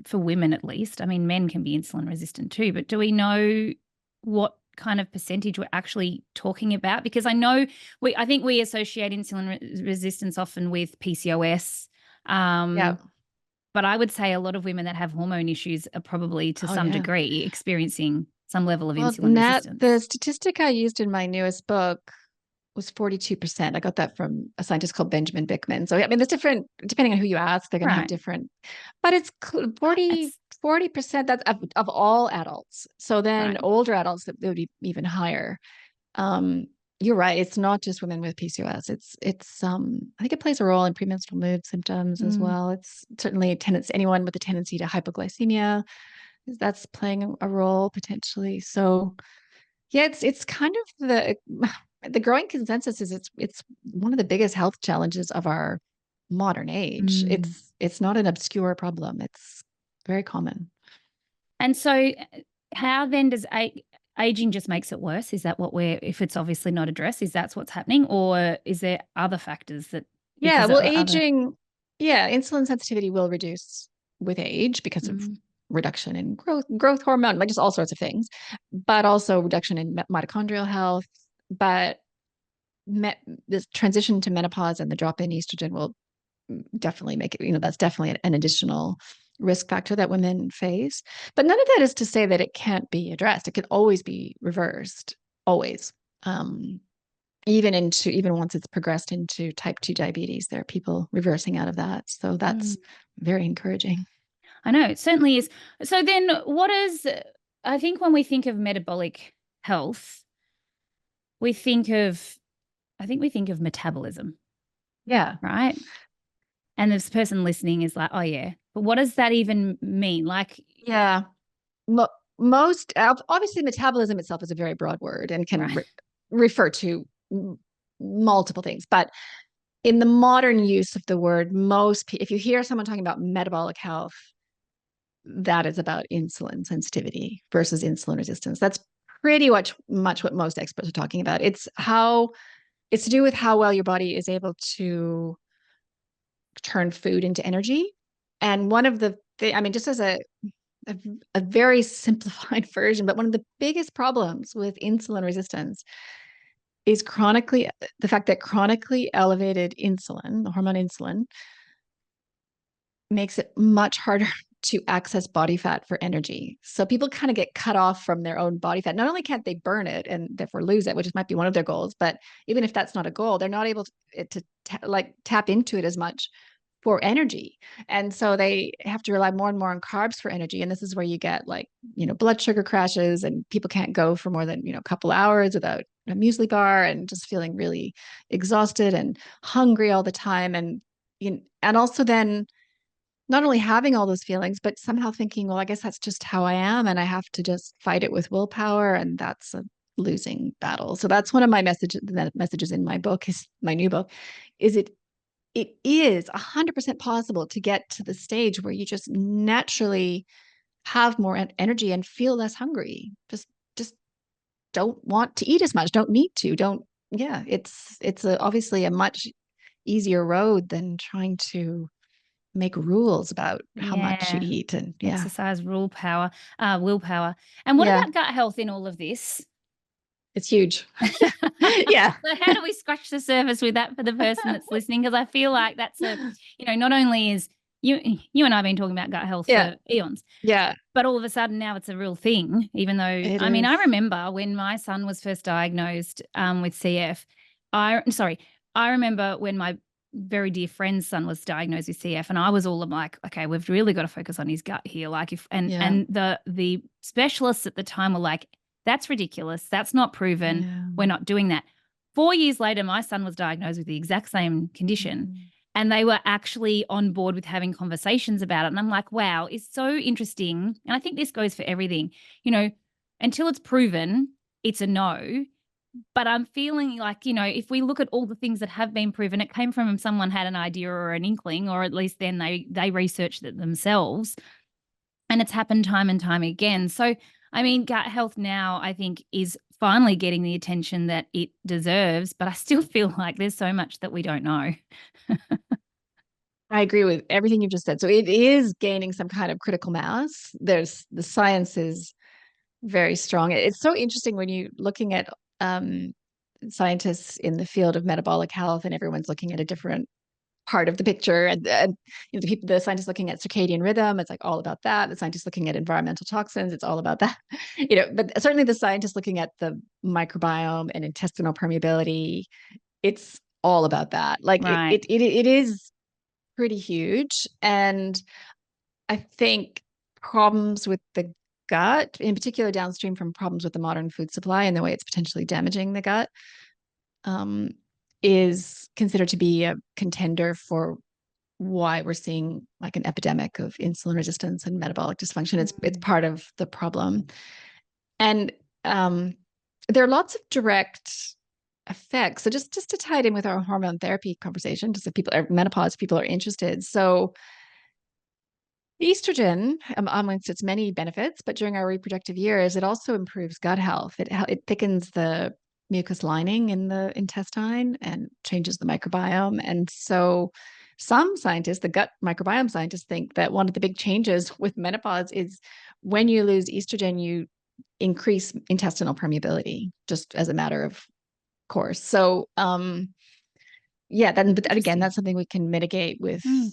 for women, at least? I mean, men can be insulin resistant too, but do we know what kind of percentage we're actually talking about? Because I think we associate insulin resistance often with PCOS. But I would say a lot of women that have hormone issues are probably to some degree experiencing some level of insulin resistance. The statistic I used in my newest book was 42%. I got that from a scientist called Benjamin Bickman. So, I mean, there's different, depending on who you ask, they're going to have different, but it's 40% that's of all adults. So then older adults, that would be even higher. You're right. It's not just women with PCOS. It's I think it plays a role in premenstrual mood symptoms as well. It's certainly anyone with a tendency to hypoglycemia, that's playing a role potentially. So yeah, it's kind of the growing consensus is it's one of the biggest health challenges of our modern age. It's not an obscure problem. It's very common. And so how then does aging just makes it worse? Is that if it's obviously not addressed, is that what's happening? Or is there other factors that? Yeah, well, aging, insulin sensitivity will reduce with age because of reduction in growth hormone, like just all sorts of things, but also reduction in mitochondrial health. But this transition to menopause and the drop in estrogen will definitely make it, that's definitely an additional risk factor that women face. But none of that is to say that it can't be addressed. It can always be reversed, always. Even once it's progressed into type 2 diabetes, there are people reversing out of that. So that's very encouraging. I know, it certainly is. So then I think when we think of metabolic health, we think of metabolism. Yeah. Right. And this person listening is like, oh yeah, but what does that even mean? Like, yeah, most obviously metabolism itself is a very broad word and can refer to multiple things. But in the modern use of the word, if you hear someone talking about metabolic health, that is about insulin sensitivity versus insulin resistance. That's pretty much what most experts are talking about. It's to do with how well your body is able to turn food into energy. And one of just as a very simplified version, but one of the biggest problems with insulin resistance is the fact that chronically elevated insulin, the hormone insulin, makes it much harder to access body fat for energy. So people kind of get cut off from their own body fat. Not only can't they burn it and therefore lose it, which might be one of their goals, but even if that's not a goal, they're not able to tap into it as much for energy. And so they have to rely more and more on carbs for energy. And this is where you get blood sugar crashes, and people can't go for more than, a couple hours without a muesli bar and just feeling really exhausted and hungry all the time. And also then not only having all those feelings, but somehow thinking, well, I guess that's just how I am, and I have to just fight it with willpower, and that's a losing battle. So that's one of my messages in my book, is my new book, is it is 100% possible to get to the stage where you just naturally have more energy and feel less hungry. Just don't want to eat as much, don't need to, don't. Yeah, it's obviously a much easier road than trying to make rules about how much you eat. And exercise willpower. And what about gut health in all of this? It's huge. Yeah. So how do we scratch the surface with that for the person that's listening? Because I feel like that's not only is you and I have been talking about gut health for eons. Yeah. But all of a sudden now it's a real thing, even though, I remember when my son was first diagnosed with CF, I remember when my very dear friend's son was diagnosed with CF, and I was all like, okay, we've really got to focus on his gut here. Like and the specialists at the time were like, that's ridiculous. That's not proven. Yeah. We're not doing that. 4 years later, my son was diagnosed with the exact same condition. And they were actually on board with having conversations about it. And I'm like, wow, it's so interesting. And I think this goes for everything. Until it's proven, it's a no. But I'm feeling like, if we look at all the things that have been proven, it came from someone had an idea or an inkling, or at least then they researched it themselves. And it's happened time and time again. So, gut health now, I think, is finally getting the attention that it deserves, but I still feel like there's so much that we don't know. I agree with everything you've just said. So it is gaining some kind of critical mass. The science is very strong. It's so interesting when you're looking at scientists in the field of metabolic health, and everyone's looking at a different part of the picture. And the scientists looking at circadian rhythm, it's like all about that. The scientists looking at environmental toxins, it's all about that. But certainly the scientists looking at the microbiome and intestinal permeability, it's all about that. Like it is pretty huge. And I think problems with the gut, in particular downstream from problems with the modern food supply and the way it's potentially damaging the gut, is considered to be a contender for why we're seeing like an epidemic of insulin resistance and metabolic dysfunction. It's part of the problem. And there are lots of direct effects. So just to tie it in with our hormone therapy conversation, just if menopause people are interested. So estrogen, amongst its many benefits, but during our reproductive years, it also improves gut health. It thickens the mucus lining in the intestine and changes the microbiome. And so some scientists, the gut microbiome scientists, think that one of the big changes with menopause is when you lose estrogen, you increase intestinal permeability just as a matter of course. So, yeah, then, but again, Interesting. that's something we can mitigate with Mm.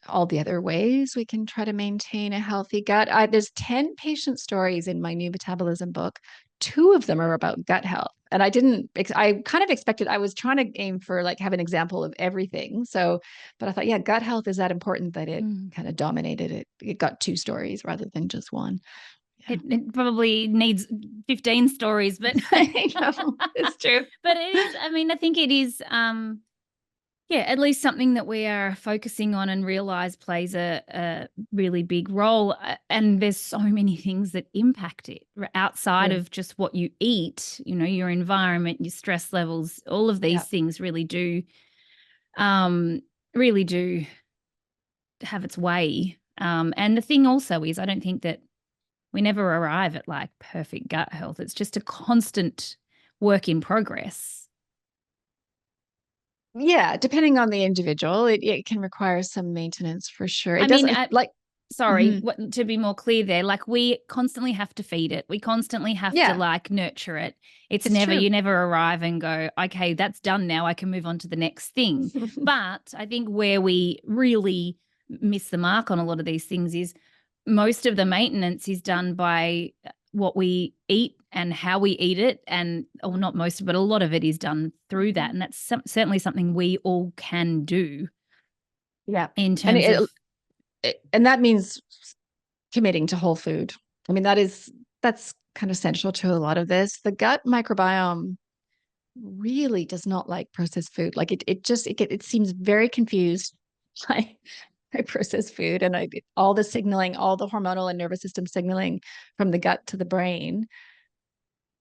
all the other ways we can try to maintain a healthy gut. There's 10 patient stories in my new metabolism book. 2 of them are about gut health. And I kind of expected, I was trying to aim for like have an example of everything. So, but I thought, yeah, gut health is that important that it Mm. kind of dominated it. It got 2 stories rather than just one. Yeah. It probably needs 15 stories, but I know, it's true. but it is, I mean, I think it is, yeah, at least something that we are focusing on and realize plays a really big role. And there's so many things that impact it outside True. of just what you eat, your environment, your stress levels, all of these Yeah. things really do have its way. And the thing also is, I don't think that we never arrive at like perfect gut health. It's just a constant work in progress. Yeah, depending on the individual, it can require some maintenance for sure. I It mean, doesn't like sorry, mhm. to be more clear there, like we constantly have to feed it. We constantly have to Yeah, like nurture it. It's it's never, true. you never arrive and go, okay, that's done now. I can move on to the next thing. But I think where we really miss the mark on a lot of these things is most of the maintenance is done by what we eat and how we eat it. And, or not most, but a lot of it is done through that. And that's certainly something we all can do Yeah. in And terms of, and that means committing to whole food. I mean, that's kind of central to a lot of this. The gut microbiome really does not like processed food. Like it seems very confused by, by processed food and all the signaling, all the hormonal and nervous system signaling from the gut to the brain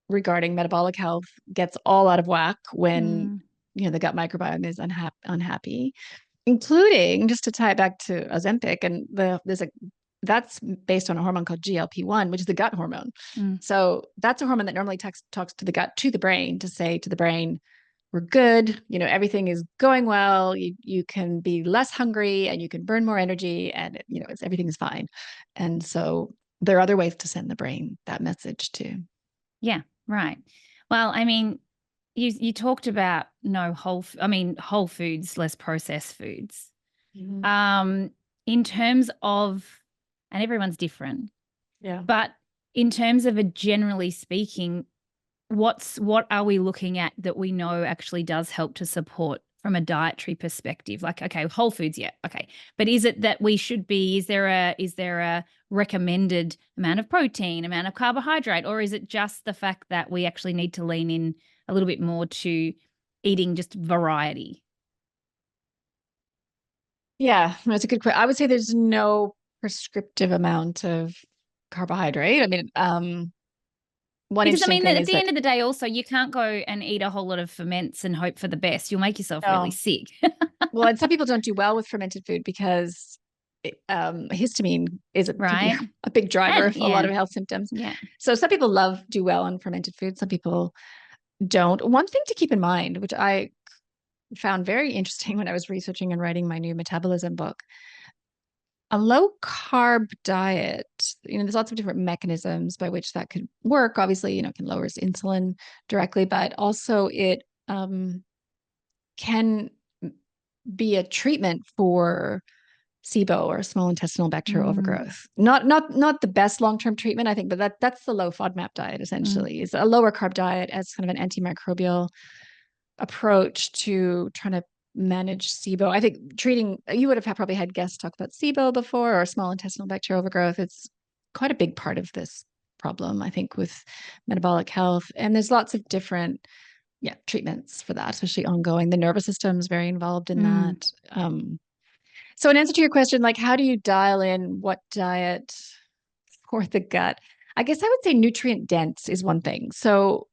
regarding metabolic health gets all out of whack when mm, the gut microbiome is unhappy, including just to tie it back to Ozempic and that's based on a hormone called GLP-1, which is the gut hormone. mm. So that's a hormone that normally talks to the gut, to the brain, to say to the brain, we're good, everything is going well, you can be less hungry and you can burn more energy and everything is fine. And so there are other ways to send the brain that message too. Yeah, right. Well, I mean, you talked about whole foods, less processed foods. Mhm. Um, in terms of, and everyone's different, Yeah. but in terms of a generally speaking, what are we looking at that we know actually does help to support from a dietary perspective? Like, okay, whole foods, yeah, okay. But is it that we should be, is there a recommended amount of protein, amount of carbohydrate, or is it just the fact that we actually need to lean in a little bit more to eating just variety? Yeah, that's a good question. I would say there's no prescriptive amount of carbohydrate. I mean, one Because I interesting mean, thing at is the that end of the day, also, you can't go and eat a whole lot of ferments and hope for the best. You'll make yourself really no, sick. well, and some people don't do well with fermented food because histamine can be Right? a big driver And of a lot yeah, of health symptoms. yeah. So some people do well on fermented food. Some people don't. One thing to keep in mind, which I found very interesting when I was researching and writing my new metabolism book, a low carb diet, there's lots of different mechanisms by which that could work. Obviously, it can lower insulin directly, but also it can be a treatment for SIBO or small intestinal bacterial Mm, overgrowth. Not the best long-term treatment, I think, but that's the low FODMAP diet mm, essentially. Is a lower carb diet as kind of an antimicrobial approach to trying to manage SIBO. I think you would have probably had guests talk about SIBO before or small intestinal bacterial overgrowth. It's quite a big part of this problem, I think, with metabolic health. And there's lots of different treatments for that, especially ongoing. The nervous system is very involved in mm, that. So in answer to your question, like how do you dial in what diet for the gut? I guess I would say nutrient dense is one thing. So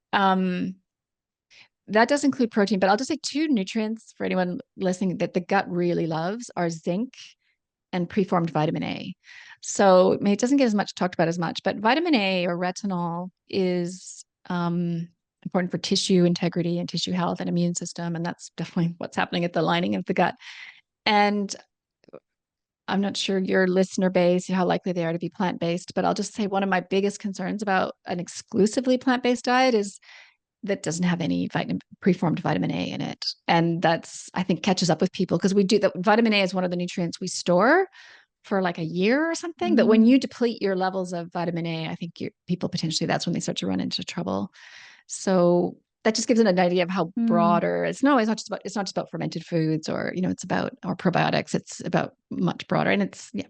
that does include protein, but I'll just say 2 nutrients for anyone listening that the gut really loves are zinc and preformed vitamin A. So it doesn't get as much talked about as much, but vitamin A or retinol is important for tissue integrity and tissue health and immune system. And that's definitely what's happening at the lining of the gut. And I'm not sure your listener base, how likely they are to be plant-based, but I'll just say one of my biggest concerns about an exclusively plant-based diet is that doesn't have any preformed vitamin A in it. And that's, I think, catches up with people because we do that. Vitamin A is one of the nutrients we store for like a year or something. But when Mm. you deplete your levels of vitamin A, I think people potentially, that's when they start to run into trouble. So that just gives an idea of how Mm. broader it's not just about fermented foods or, it's about, or probiotics. It's about much broader. And it's, yeah.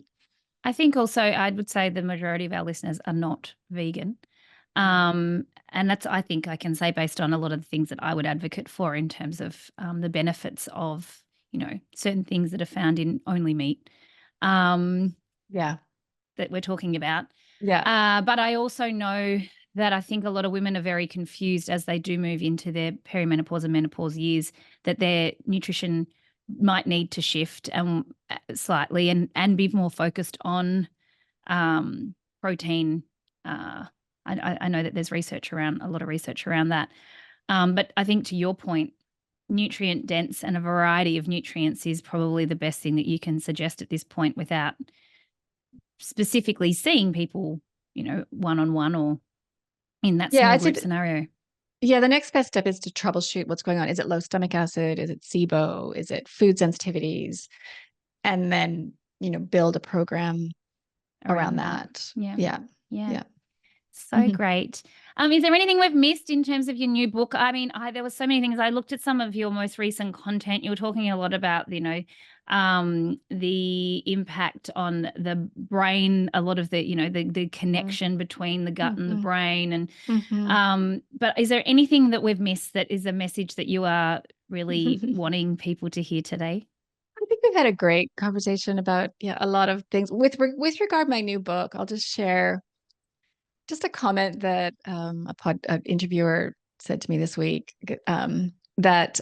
I think also I would say the majority of our listeners are not vegan. And that's, I think I can say based on a lot of the things that I would advocate for in terms of the benefits of, certain things that are found in only meat Yeah. that we're talking about. Yeah. But I also know that I think a lot of women are very confused as they do move into their perimenopause and menopause years, that their nutrition might need to shift slightly and be more focused on protein. I know that there's a lot of research around that. But I think to your point, nutrient dense and a variety of nutrients is probably the best thing that you can suggest at this point without specifically seeing people, one-on-one or in that Yeah. small I'd say, group scenario. yeah, the next best step is to troubleshoot what's going on. Is it low stomach acid? Is it SIBO? Is it food sensitivities? And then, build a program around Around that. that. Yeah. Yeah. Yeah. Yeah. So Mhm. great. Is there anything we've missed in terms of your new book? I mean, there were so many things. I looked at some of your most recent content. You were talking a lot about, the impact on the brain, a lot of the, the connection between the gut and the Mhm. brain. And Mhm. but is there anything that we've missed that is a message that you are really wanting people to hear today? I think we've had a great conversation about, yeah, a lot of things with regard to my new book. I'll just share just a comment that an interviewer said to me this week, that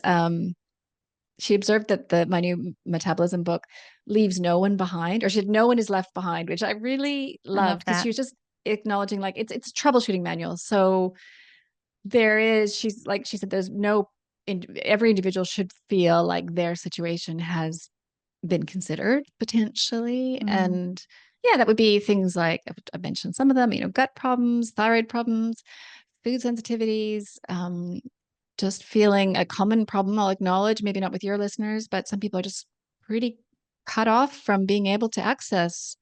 she observed that my new metabolism book leaves no one behind, or she said no one is left behind, which I really I loved love because she that. was just acknowledging like it's a troubleshooting manual. So she said, there's no, every individual should feel like their situation has been considered potentially. Mm. And yeah, that would be things like I mentioned some of them, gut problems, thyroid problems, food sensitivities, just feeling a common problem. I'll acknowledge, maybe not with your listeners, but some people are just pretty cut off from being able to access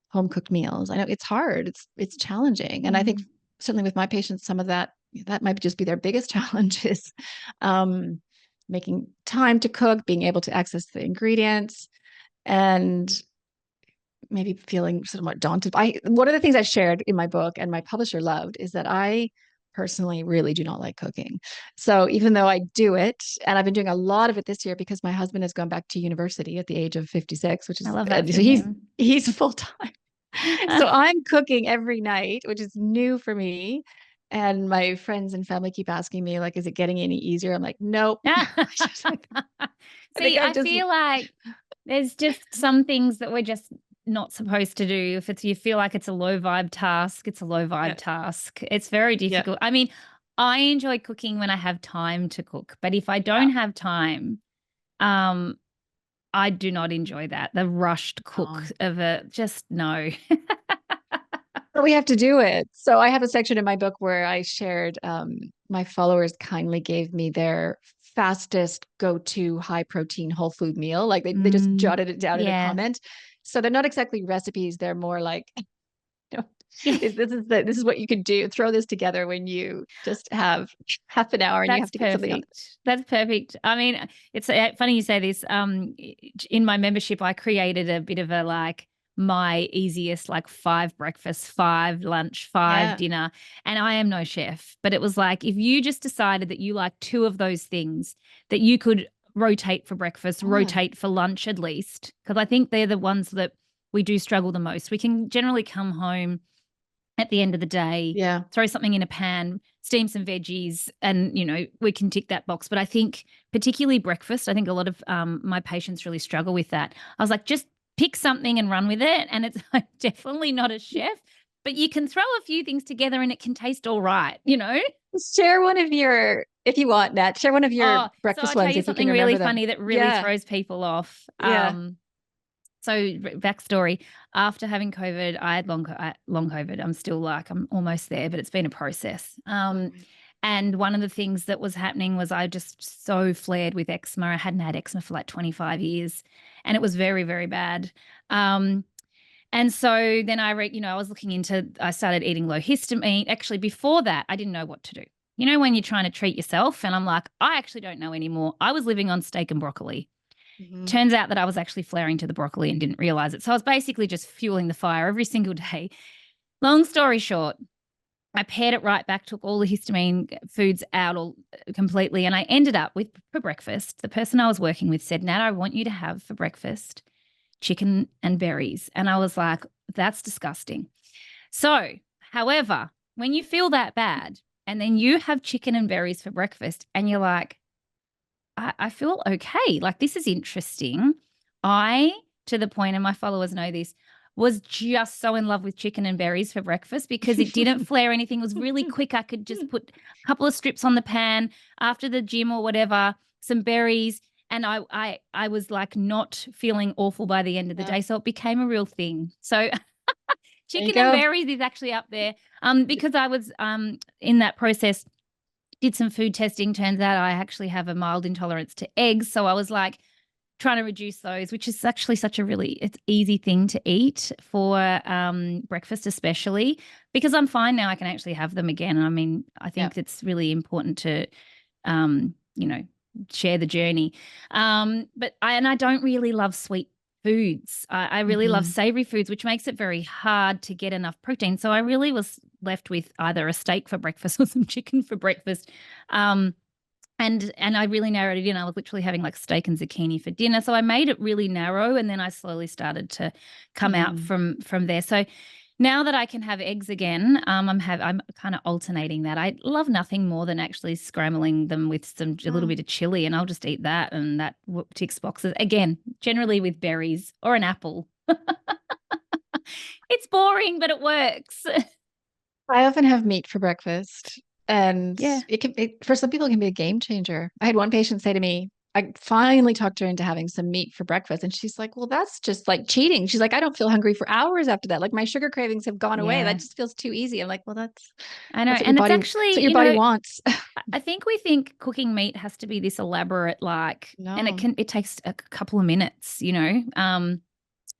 home cooked meals. I know it's hard. It's challenging. And I think Mm. certainly with my patients, some of that might just be their biggest challenge is um, making time to cook, being able to access the ingredients, and maybe feeling somewhat daunted. One of the things I shared in my book and my publisher loved is that I personally really do not like cooking. So even though I do it, and I've been doing a lot of it this year because my husband has gone back to university at the age of 56, which I is love that for so him. he's full time. So I'm cooking every night, which is new for me. And my friends and family keep asking me, like, is it getting any easier? I'm like, nope. I think See, I've I just, feel like there's just some things that we're just not supposed to do. If you feel like it's a low vibe task, it's a low vibe yeah, task. It's very yeah, difficult. I mean, I enjoy cooking when I have time to cook, but if I yeah. don't have time, um, I do not enjoy that. The rushed cook of just no. But we have to do it. So I have a section in my book where I shared, my followers kindly gave me their fastest go-to high protein whole food meal. Like they just Mm, jotted it down in a yeah. comment. So they're not exactly recipes. They're more like, you know, Yeah. this is what you can do. Throw this together when you just have half an hour and you have That's to get something on. perfect. That's perfect. I mean, it's funny you say this. In my membership, I created a bit of a like my easiest like 5 breakfast, 5 lunch, 5 Yeah. dinner, and I am no chef, but it was like if you just decided that you like 2 of those things that you could rotate for breakfast, Yeah. rotate for lunch at least, because I think they're the ones that we do struggle the most. We can generally come home at the end of the day, Yeah. throw something in a pan, steam some veggies, and we can tick that box. But I think particularly breakfast, I think a lot of my patients really struggle with that. I was like, just pick something and run with it. And it's I'm definitely not a chef, but you can throw a few things together and it can taste all right. Share one of your if you want, Nat, share one of your So breakfast I'll tell ones you if you can something really remember them. funny that really Yeah. throws people off. Yeah. So backstory, after having COVID, I had long COVID. I'm still I'm almost there, but it's been a process. Right. And one of the things that was happening was I just so flared with eczema. I hadn't had eczema for like 25 years and it was very, very bad. And so then I started eating low histamine. Actually, before that, I didn't know what to do. You know, when you're trying to treat yourself, and I'm like, I actually don't know anymore. I was living on steak and broccoli. Mhm. Turns out that I was actually flaring to the broccoli and didn't realize it. So I was basically just fueling the fire every single day. Long story short, I pared it right back, took all the histamine foods out all completely, and I ended up with, for breakfast, the person I was working with said, Nat, I want you to have for breakfast chicken and berries. And I was like, that's disgusting. So, however, when you feel that bad and then you have chicken and berries for breakfast and you're like, I feel okay. Like, this is interesting. To the point, and my followers know this, was just so in love with chicken and berries for breakfast because it didn't flare anything. It was really quick. I could just put a couple of strips on the pan after the gym or whatever, some berries, and I was like not feeling awful by the end of the Yeah. day. So it became a real thing. So There you chicken and go. berries is actually up there. Because I was in that process, did some food testing. Turns out I actually have a mild intolerance to eggs. So I was like trying to reduce those, which is actually such a it's easy thing to eat for breakfast, especially because I'm fine now. I can actually have them again. I mean, I Yeah. think it's really important to, you know, share the journey. But I don't really love sweet foods. I really love Mhm. savory foods, which makes it very hard to get enough protein. So I really was left with either a steak for breakfast or some chicken for breakfast. And I really narrowed it in. I was literally having like steak and zucchini for dinner. So I made it really narrow, and then I slowly started to come out Mhm. from there. So now that I can have eggs again, I'm kind of alternating that. I love nothing more than actually scrambling them with a little Mm. bit of chili, and I'll just eat that, and that ticks boxes. Again, generally with berries or an apple. It's boring, but it works. I often have meat for breakfast, and Yeah. for some people, it can be a game changer. I had one patient say to me, I finally talked her into having some meat for breakfast, and she's like, "Well, that's just like cheating." She's like, "I don't feel hungry for hours after that. Like my sugar cravings have gone away. That Yeah. just feels too easy." I'm like, "Well, I know. that's what your And it's body that's what actually, your body wants." I think we think cooking meat has to be this elaborate, and No, it takes a couple of minutes, you know.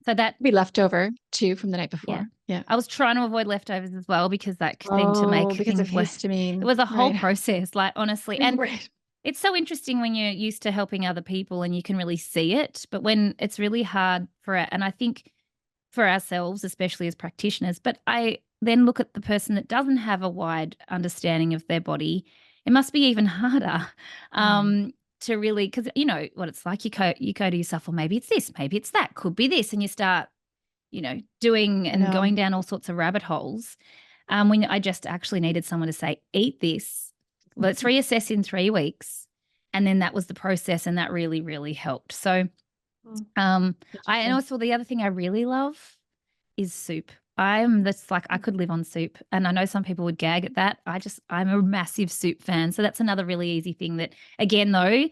So that, be leftover too from the night yeah, before. Yeah. I was trying to avoid leftovers as well because that seemed to make Oh, because of things worse. It histamine, was a whole right? process, like honestly. And Right. it's so interesting when you're used to helping other people and you can really see it, but when it's really hard and I think for ourselves, especially as practitioners, but I then look at the person that doesn't have a wide understanding of their body. It must be even harder Mm, to really, because you know what it's like. You go to yourself, well, maybe it's this, maybe it's that, could be this, and you start, doing I and know. going down all sorts of rabbit holes. When I just actually needed someone to say, eat this, let's reassess in 3 weeks. And then that was the process. And that really, really helped. So, Mm, and interesting. also the other thing I really love is soup. That's like, I could live on soup. And I know some people would gag at that. I'm a massive soup fan. So that's another really easy thing that, again, though,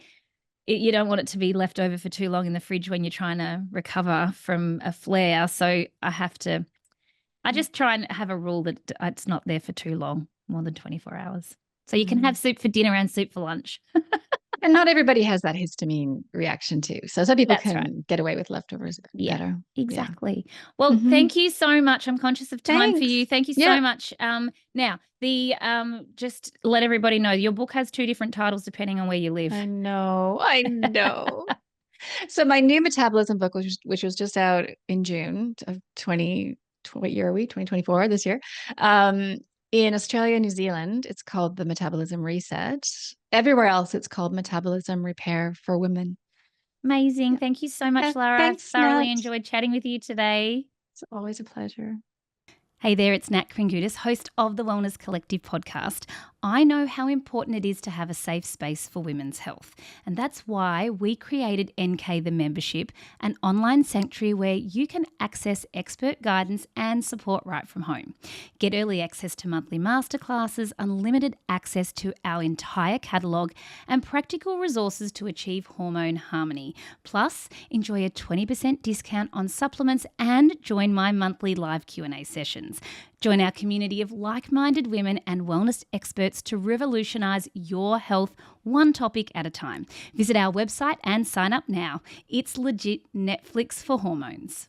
you don't want it to be left over for too long in the fridge when you're trying to recover from a flare. So I just try and have a rule that it's not there for too long, more than 24 hours. So you can Mhm. have soup for dinner and soup for lunch. And not everybody has that histamine reaction too. So some people That's right. can get away with leftovers a bit Yeah, better. Yeah. exactly. Well, Hmm. thank you so much. I'm conscious of time for you. Thanks. Thank you Yeah. so much. Now the just let everybody know your book has two different titles depending on where you live. I know. I know. So my new metabolism book, which was just out in June of what year are we? 2024 this year. Um, in Australia, New Zealand, it's called the Metabolism Reset. Everywhere else, it's called Metabolism Repair for Women. Amazing. Yeah. Thank you so much, Yeah. Lara. I Thanks, thoroughly Nat. enjoyed chatting with you today. It's always a pleasure. Hey there, it's Nat Kringudis, host of the Wellness Collective podcast. I know how important it is to have a safe space for women's health, and that's why we created NK the Membership, an online sanctuary where you can access expert guidance and support right from home. Get early access to monthly masterclasses, unlimited access to our entire catalogue, and practical resources to achieve hormone harmony. Plus, enjoy a 20% discount on supplements and join my monthly live Q&A sessions. Join our community of like-minded women and wellness experts to revolutionise your health one topic at a time. Visit our website and sign up now. It's legit Netflix for hormones.